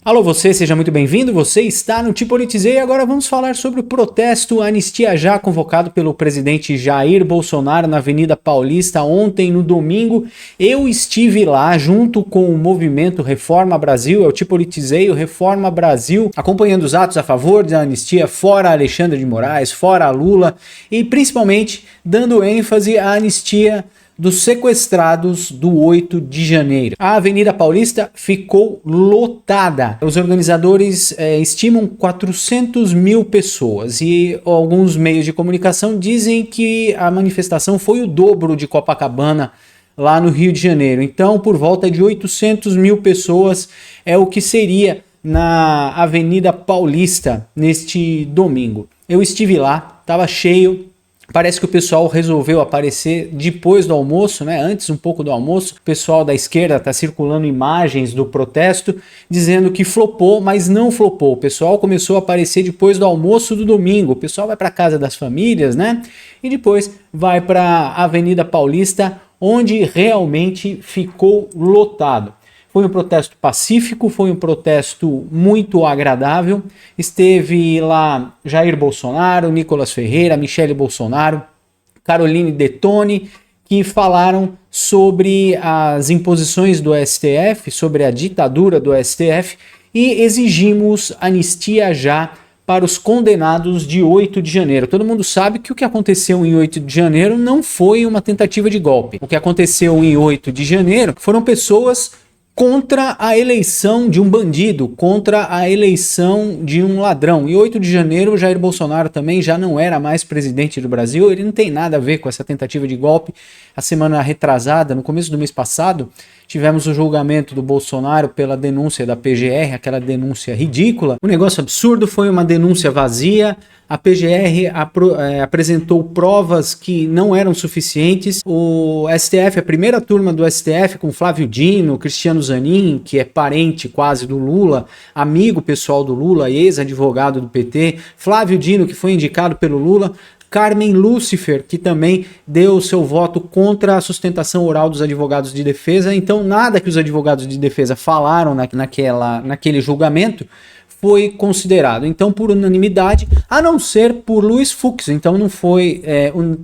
Alô você, seja muito bem-vindo, você está no Te Politizei e agora vamos falar sobre o protesto Anistia Já convocado pelo presidente Jair Bolsonaro na Avenida Paulista ontem no domingo. Eu estive lá junto com o movimento Reforma Brasil, eu Te Politizei, o Reforma Brasil, acompanhando os atos a favor da anistia, fora Alexandre de Moraes, fora Lula e principalmente dando ênfase à anistia dos sequestrados do 8 de janeiro. A Avenida Paulista ficou lotada. Os organizadores estimam 400 mil pessoas e alguns meios de comunicação dizem que a manifestação foi o dobro de Copacabana lá no Rio de Janeiro. Então, por volta de 800 mil pessoas é o que seria na Avenida Paulista neste domingo. Eu estive lá, estava cheio. Parece que o pessoal resolveu aparecer depois do almoço, né? Antes um pouco do almoço. O pessoal da esquerda está circulando imagens do protesto dizendo que flopou, mas não flopou. O pessoal começou a aparecer depois do almoço do domingo. O pessoal vai para casa das famílias, né? E depois vai para a Avenida Paulista, onde realmente ficou lotado. Foi um protesto pacífico, foi um protesto muito agradável. Esteve lá Jair Bolsonaro, Nicolas Ferreira, Michele Bolsonaro, Caroline Detoni, que falaram sobre as imposições do STF, sobre a ditadura do STF e exigimos anistia já para os condenados de 8 de janeiro. Todo mundo sabe que o que aconteceu em 8 de janeiro não foi uma tentativa de golpe. O que aconteceu em 8 de janeiro foram pessoas contra a eleição de um bandido, contra a eleição de um ladrão. E 8 de janeiro, Jair Bolsonaro também já não era mais presidente do Brasil, ele não tem nada a ver com essa tentativa de golpe. A semana retrasada, no começo do mês passado, tivemos o julgamento do Bolsonaro pela denúncia da PGR, aquela denúncia ridícula. Um negócio absurdo, foi uma denúncia vazia. A PGR apresentou provas que não eram suficientes. O STF, a primeira turma do STF, com Flávio Dino, Cristiano Zanin, que é parente quase do Lula, amigo pessoal do Lula, ex-advogado do PT, Flávio Dino, que foi indicado pelo Lula, Carmen Lúcifer, que também deu seu voto contra a sustentação oral dos advogados de defesa. Então, nada que os advogados de defesa falaram naquele julgamento foi considerado. Então, por unanimidade, a não ser por Luiz Fux. Então, não foi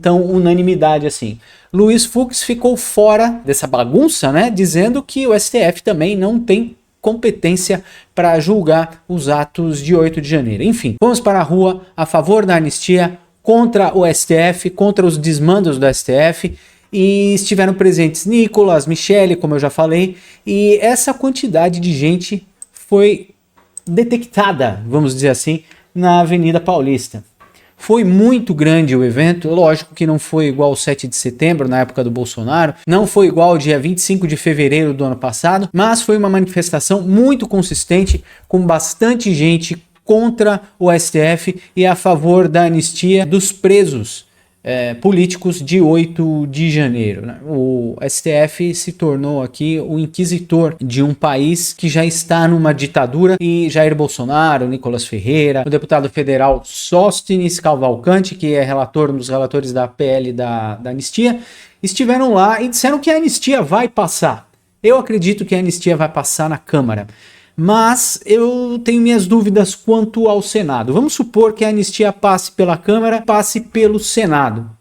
tão unanimidade assim. Luiz Fux ficou fora dessa bagunça, né? Dizendo que o STF também não tem competência para julgar os atos de 8 de janeiro. Enfim, vamos para a rua a favor da anistia, contra o STF, contra os desmandos do STF, e estiveram presentes Nicolas, Michele, como eu já falei, e essa quantidade de gente foi detectada, vamos dizer assim, na Avenida Paulista. Foi muito grande o evento, lógico que não foi igual ao 7 de setembro, na época do Bolsonaro, não foi igual ao dia 25 de fevereiro do ano passado, mas foi uma manifestação muito consistente, com bastante gente contra o STF e a favor da anistia dos presos políticos de 8 de janeiro. Né? O STF se tornou aqui o inquisitor de um país que já está numa ditadura e Jair Bolsonaro, Nicolas Ferreira, o deputado federal Sóstenes Cavalcante, que é um dos relatores da PL da anistia, estiveram lá e disseram que a anistia vai passar. Eu acredito que a anistia vai passar na Câmara. Mas eu tenho minhas dúvidas quanto ao Senado. Vamos supor que a anistia passe pela Câmara, passe pelo Senado,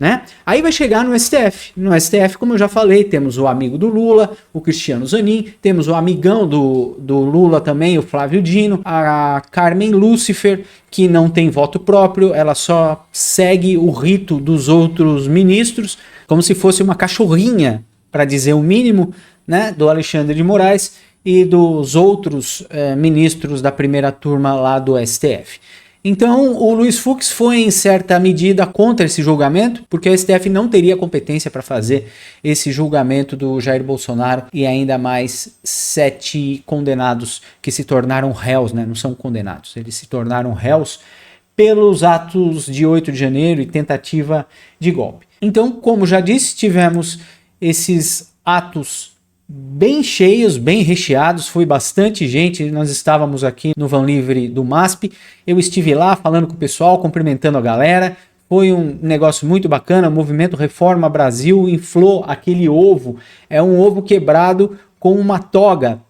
né? Aí vai chegar no STF. No STF, como eu já falei, temos o amigo do Lula, o Cristiano Zanin, temos o amigão do Lula também, o Flávio Dino, a Carmen Lúcifer, que não tem voto próprio, ela só segue o rito dos outros ministros, como se fosse uma cachorrinha, para dizer o mínimo, né, do Alexandre de Moraes e dos outros ministros da primeira turma lá do STF. Então, o Luiz Fux foi, em certa medida, contra esse julgamento, porque o STF não teria competência para fazer esse julgamento do Jair Bolsonaro e ainda mais 7 condenados que se tornaram réus, né? Não são condenados, eles se tornaram réus pelos atos de 8 de janeiro e tentativa de golpe. Então, como já disse, tivemos esses atos bem cheios, bem recheados, foi bastante gente, nós estávamos aqui no Vão Livre do MASP, eu estive lá falando com o pessoal, cumprimentando a galera, foi um negócio muito bacana, o movimento Reforma Brasil inflou aquele ovo, é um ovo quebrado com uma toga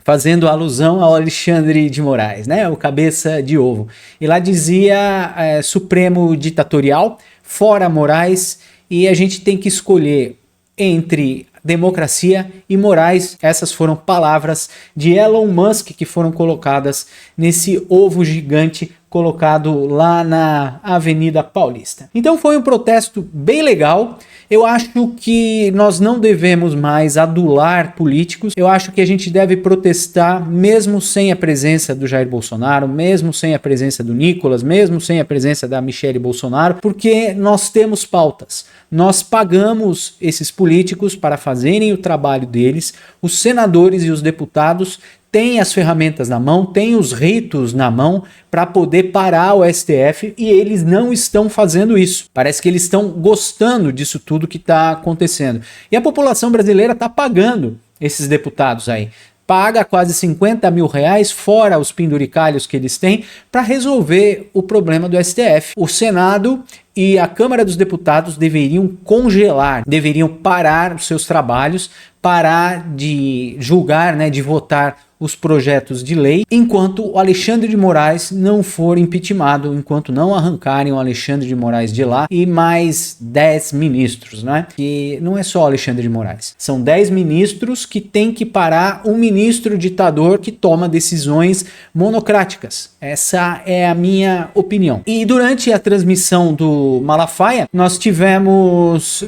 fazendo alusão ao Alexandre de Moraes, né? O cabeça de ovo. E lá dizia Supremo ditatorial, fora Moraes, e a gente tem que escolher entre democracia e Moraes. Essas foram palavras de Elon Musk que foram colocadas nesse ovo gigante colocado lá na Avenida Paulista. Então foi um protesto bem legal. Eu acho que nós não devemos mais adular políticos. Eu acho que a gente deve protestar mesmo sem a presença do Jair Bolsonaro, mesmo sem a presença do Nicolas, mesmo sem a presença da Michelle Bolsonaro, porque nós temos pautas. Nós pagamos esses políticos para fazerem o trabalho deles. Os senadores e os deputados têm as ferramentas na mão, têm os ritos na mão para poder parar o STF, e eles não estão fazendo isso. Parece que eles estão gostando disso tudo que está acontecendo. E a população brasileira está pagando esses deputados aí. Paga quase 50 mil reais, fora os penduricalhos que eles têm, para resolver o problema do STF. O Senado e a Câmara dos Deputados deveriam congelar, deveriam parar os seus trabalhos, parar de julgar, né, de votar os projetos de lei, enquanto o Alexandre de Moraes não for impeachmentado, enquanto não arrancarem o Alexandre de Moraes de lá e mais 10 ministros, né? Que não é só o Alexandre de Moraes, são 10 ministros que tem que parar um ministro ditador que toma decisões monocráticas. Essa é a minha opinião. E durante a transmissão do Malafaia, nós tivemos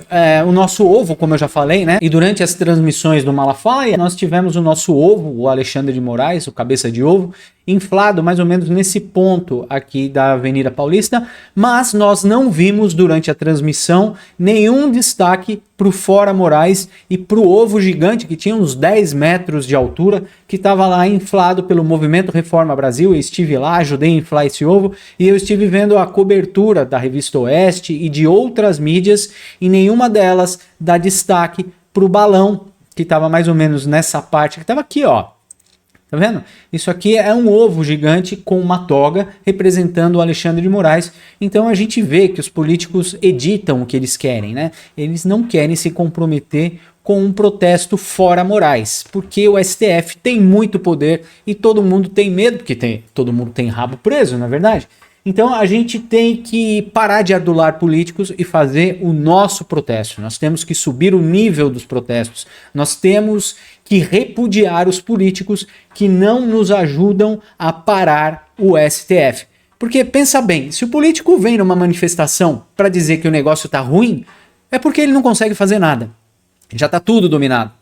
o nosso ovo, como eu já falei, né? E durante as transmissões do Malafaia, nós tivemos o nosso ovo, o Alexandre de Moraes, o cabeça de ovo, inflado mais ou menos nesse ponto aqui da Avenida Paulista, mas nós não vimos durante a transmissão nenhum destaque pro fora Moraes e pro ovo gigante que tinha uns 10 metros de altura, que estava lá inflado pelo Movimento Reforma Brasil. Eu estive lá, ajudei a inflar esse ovo, e eu estive vendo a cobertura da Revista Oeste e de outras mídias, e nenhuma delas dá destaque pro balão que estava mais ou menos nessa parte, que estava aqui, ó. Tá vendo? Isso aqui é um ovo gigante com uma toga representando o Alexandre de Moraes. Então a gente vê que os políticos editam o que eles querem, né? Eles não querem se comprometer com um protesto fora Moraes, porque o STF tem muito poder e todo mundo tem medo, porque todo mundo tem rabo preso, na é verdade? Então a gente tem que parar de adular políticos e fazer o nosso protesto. Nós temos que subir o nível dos protestos. Nós temos que repudiar os políticos que não nos ajudam a parar o STF. Porque pensa bem, se o político vem numa manifestação para dizer que o negócio está ruim, é porque ele não consegue fazer nada. Já está tudo dominado.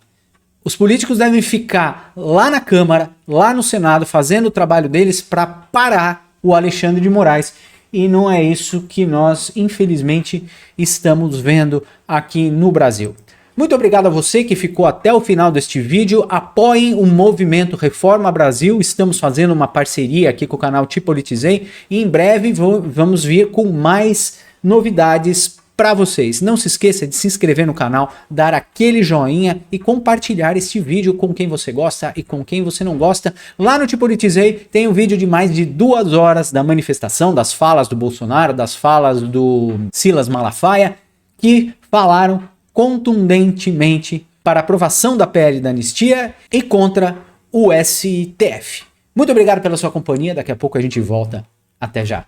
Os políticos devem ficar lá na Câmara, lá no Senado, fazendo o trabalho deles para parar o Alexandre de Moraes, e não é isso que nós, infelizmente, estamos vendo aqui no Brasil. Muito obrigado a você que ficou até o final deste vídeo. Apoiem o movimento Reforma Brasil. Estamos fazendo uma parceria aqui com o canal Te Politizei, e em breve vamos vir com mais novidades para vocês. Não se esqueça de se inscrever no canal, dar aquele joinha e compartilhar este vídeo com quem você gosta e com quem você não gosta. Lá no Te Politizei tem um vídeo de mais de 2 horas da manifestação, das falas do Bolsonaro, das falas do Silas Malafaia, que falaram contundentemente para a aprovação da PL da anistia e contra o STF. Muito obrigado pela sua companhia. Daqui a pouco a gente volta. Até já.